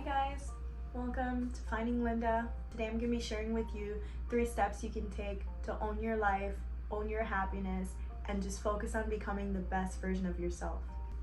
guys, welcome to Finding Linda. Today I'm going to be sharing with you 3 steps you can take to own your life, own your happiness, and just focus on becoming the best version of yourself.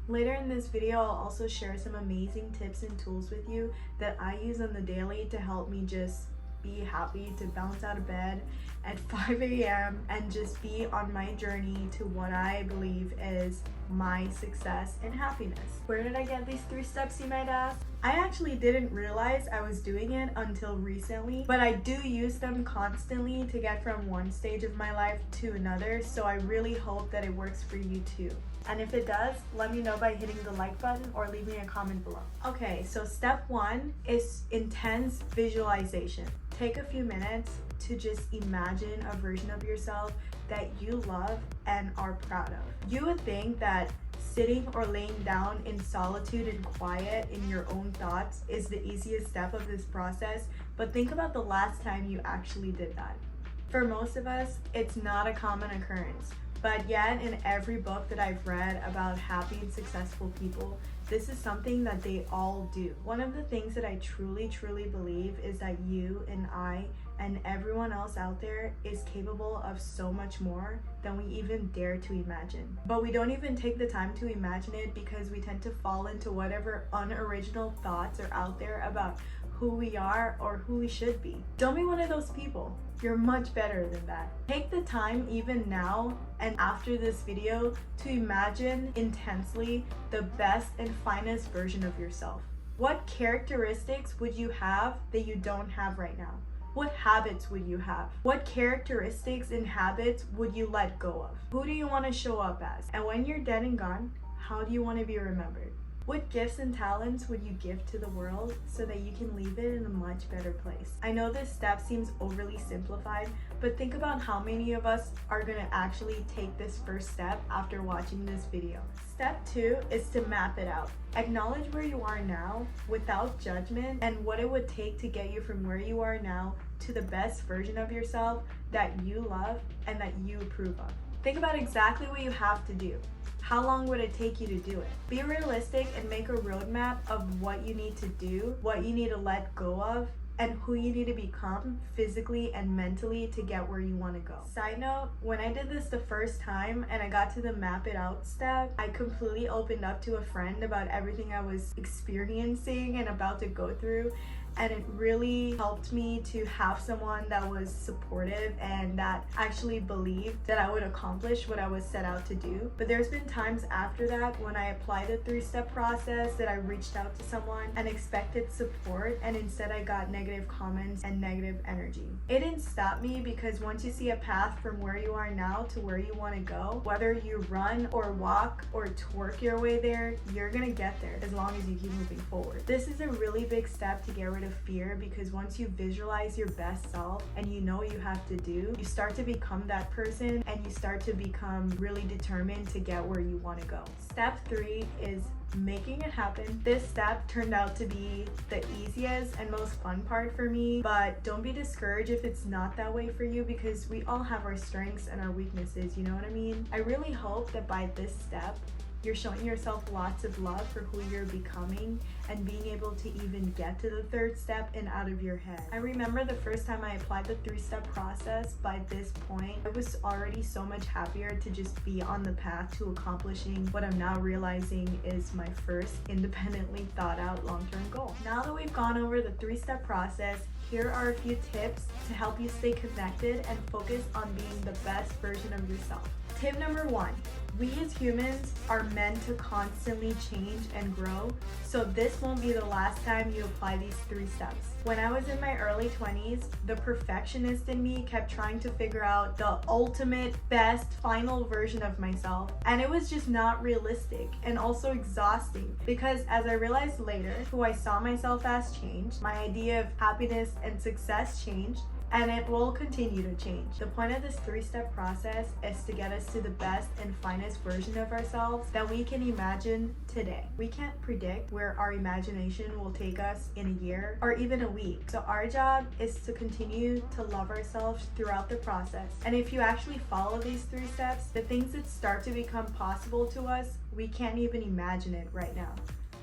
Later in this video, I'll also share some amazing tips and tools with you that I use on the daily to help me just be happy, to bounce out of bed at 5 a.m. and just be on my journey to what I believe is my success and happiness. Where did I get these 3 steps, you might ask? I actually didn't realize I was doing it until recently, but I do use them constantly to get from one stage of my life to another, so I really hope that it works for you too. And if it does, let me know by hitting the like button or leave me a comment below. Okay, so step 1 is intense visualization. Take a few minutes to just imagine a version of yourself that you love and are proud of. You would think that sitting or laying down in solitude and quiet in your own thoughts is the easiest step of this process, but think about the last time you actually did that. For most of us, it's not a common occurrence. But yet, in every book that I've read about happy and successful people, this is something that they all do. One of the things that I truly believe is that you and I and everyone else out there is capable of so much more than we even dare to imagine. But we don't even take the time to imagine it because we tend to fall into whatever unoriginal thoughts are out there about who we are or who we should be. Don't be one of those people. You're much better than that. Take the time even now and after this video to imagine intensely the best and finest version of yourself. What characteristics would you have that you don't have right now? What habits would you have? What characteristics and habits would you let go of? Who do you want to show up as? And when you're dead and gone, how do you want to be remembered? What gifts and talents would you give to the world so that you can leave it in a much better place? I know this step seems overly simplified, but think about how many of us are going to actually take this first step after watching this video. Step 2 is to map it out. Acknowledge where you are now without judgment and what it would take to get you from where you are now to the best version of yourself that you love and that you approve of. Think about exactly what you have to do. How long would it take you to do it? Be realistic and make a roadmap of what you need to do, what you need to let go of, and who you need to become physically and mentally to get where you want to go. Side note, when I did this the first time and I got to the map it out step, I completely opened up to a friend about everything I was experiencing and about to go through. And it really helped me to have someone that was supportive and that actually believed that I would accomplish what I was set out to do. But there's been times after that when I applied the 3-step process that I reached out to someone and expected support, and instead I got negative comments and negative energy. It didn't stop me because once you see a path from where you are now to where you want to go, whether you run or walk or twerk your way there, you're gonna get there as long as you keep moving forward. This is a really big step to get rid of fear, because once you visualize your best self and you know what you have to do, you start to become that person and you start to become really determined to get where you want to go. Step 3 is making it happen. This step turned out to be the easiest and most fun part for me, but don't be discouraged if it's not that way for you, because we all have our strengths and our weaknesses, you know what I mean? I really hope that by this step you're showing yourself lots of love for who you're becoming and being able to even get to the 3rd step and out of your head. I remember the first time I applied the 3-step process. By this point, I was already so much happier to just be on the path to accomplishing what I'm now realizing is my first independently thought out long-term goal. Now that we've gone over the 3-step process, here are a few tips to help you stay connected and focus on being the best version of yourself. Tip number 1. We as humans are meant to constantly change and grow, so this won't be the last time you apply these 3 steps. When I was in my early 20s, the perfectionist in me kept trying to figure out the ultimate, best, final version of myself, and it was just not realistic and also exhausting, because as I realized later, who I saw myself as changed, my idea of happiness and success changed, and it will continue to change. The point of this 3-step process is to get us to the best and finest version of ourselves that we can imagine today. We can't predict where our imagination will take us in a year or even a week. So our job is to continue to love ourselves throughout the process. And if you actually follow these 3 steps, the things that start to become possible to us, we can't even imagine it right now.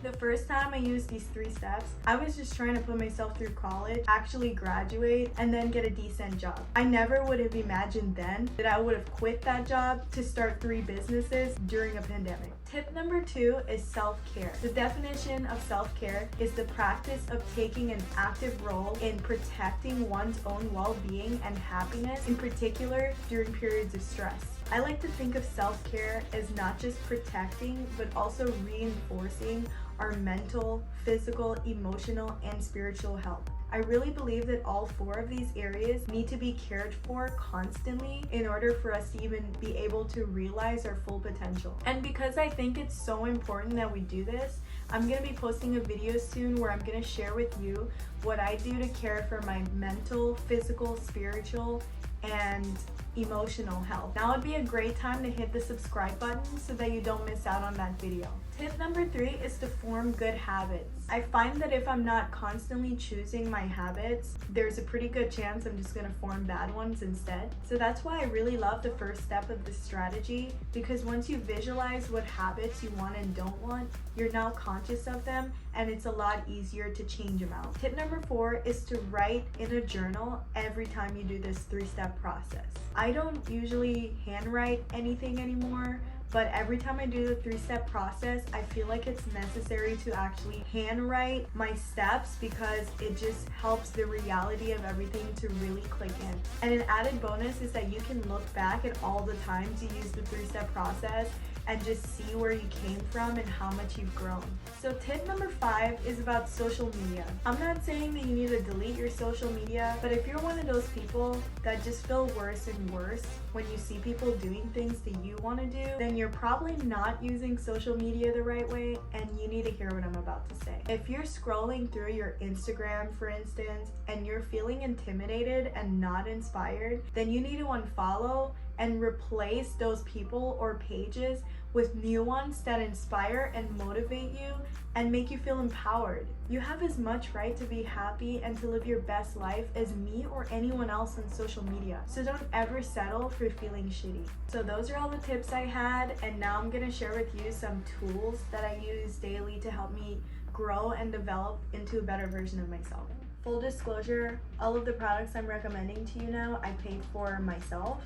The first time I used these 3 steps, I was just trying to put myself through college, actually graduate, and then get a decent job. I never would have imagined then that I would have quit that job to start 3 businesses during a pandemic. Tip number 2 is self-care. The definition of self-care is the practice of taking an active role in protecting one's own well-being and happiness, in particular during periods of stress. I like to think of self-care as not just protecting, but also reinforcing our mental, physical, emotional, and spiritual health. I really believe that all 4 of these areas need to be cared for constantly in order for us to even be able to realize our full potential. And because I think it's so important that we do this, I'm going to be posting a video soon where I'm going to share with you what I do to care for my mental, physical, spiritual, and emotional health. Now would be a great time to hit the subscribe button so that you don't miss out on that video. Tip number 3 is to form good habits. I find that if I'm not constantly choosing my habits, there's a pretty good chance I'm just gonna form bad ones instead. So that's why I really love the first step of this strategy, because once you visualize what habits you want and don't want, you're now conscious of them and it's a lot easier to change them out. Tip number 4 is to write in a journal every time you do this 3-step process. I don't usually handwrite anything anymore, but every time I do the 3-step process, I feel like it's necessary to actually handwrite my steps because it just helps the reality of everything to really click in. And an added bonus is that you can look back at all the times you use the 3-step process and just see where you came from and how much you've grown. So tip number 5 is about social media. I'm not saying that you need to delete your social media, but if you're one of those people that just feel worse and worse when you see people doing things that you want to do, then you're probably not using social media the right way, and you need to hear what I'm about to say. If you're scrolling through your Instagram, for instance, and you're feeling intimidated and not inspired, then you need to unfollow and replace those people or pages with new ones that inspire and motivate you and make you feel empowered. You have as much right to be happy and to live your best life as me or anyone else on social media. So don't ever settle for feeling shitty. So those are all the tips I had, and now I'm gonna share with you some tools that I use daily to help me grow and develop into a better version of myself. Full disclosure, all of the products I'm recommending to you now, I paid for myself.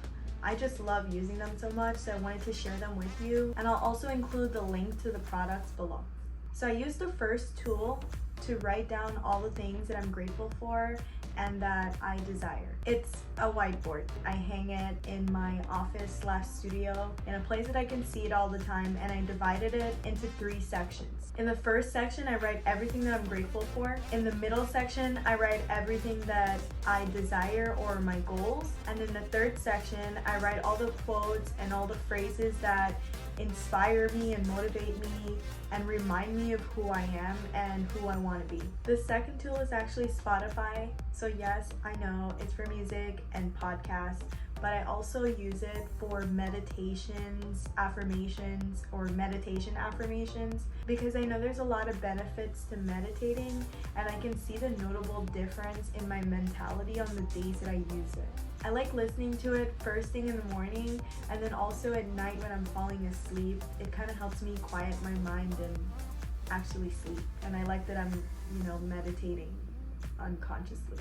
I just love using them so much, so I wanted to share them with you, and I'll also include the link to the products below. So I used the first tool to write down all the things that I'm grateful for and that I desire. It's a whiteboard. I hang it in my office/studio in a place that I can see it all the time, and I divided it into 3 sections. In the first section, I write everything that I'm grateful for. In the middle section, I write everything that I desire or my goals. And in the third section, I write all the quotes and all the phrases that inspire me and motivate me and remind me of who I am and who I want to be. The second tool is actually Spotify. So yes, I know it's for music and podcasts, but I also use it for meditations, affirmations, or meditation affirmations, because I know there's a lot of benefits to meditating, and I can see the notable difference in my mentality on the days that I use it. I like listening to it first thing in the morning, and then also at night when I'm falling asleep. It kind of helps me quiet my mind and actually sleep. And I like that I'm, meditating unconsciously.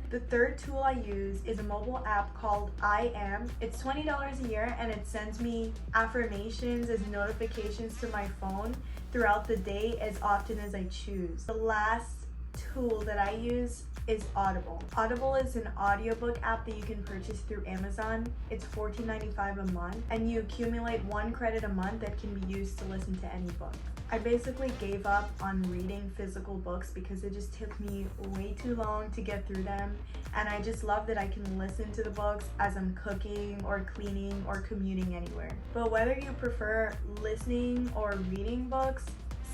The third tool I use is a mobile app called I Am. It's $20 a year, and it sends me affirmations as notifications to my phone throughout the day as often as I choose. The last tool that I use is Audible. Audible is an audiobook app that you can purchase through Amazon. It's $14.95 a month, and you accumulate 1 credit a month that can be used to listen to any book. I basically gave up on reading physical books because it just took me way too long to get through them, and I just love that I can listen to the books as I'm cooking or cleaning or commuting anywhere. But whether you prefer listening or reading books,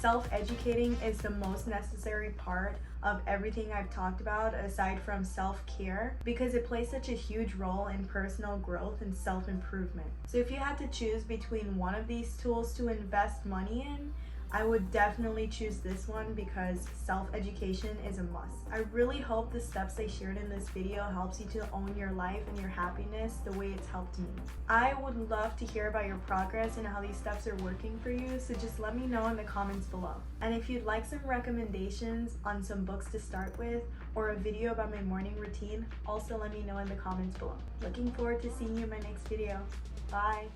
self-educating is the most necessary part of everything I've talked about aside from self-care, because it plays such a huge role in personal growth and self-improvement. So if you had to choose between one of these tools to invest money in, I would definitely choose this one because self-education is a must. I really hope the steps I shared in this video helps you to own your life and your happiness the way it's helped me. I would love to hear about your progress and how these steps are working for you, so just let me know in the comments below. And if you'd like some recommendations on some books to start with or a video about my morning routine, also let me know in the comments below. Looking forward to seeing you in my next video. Bye!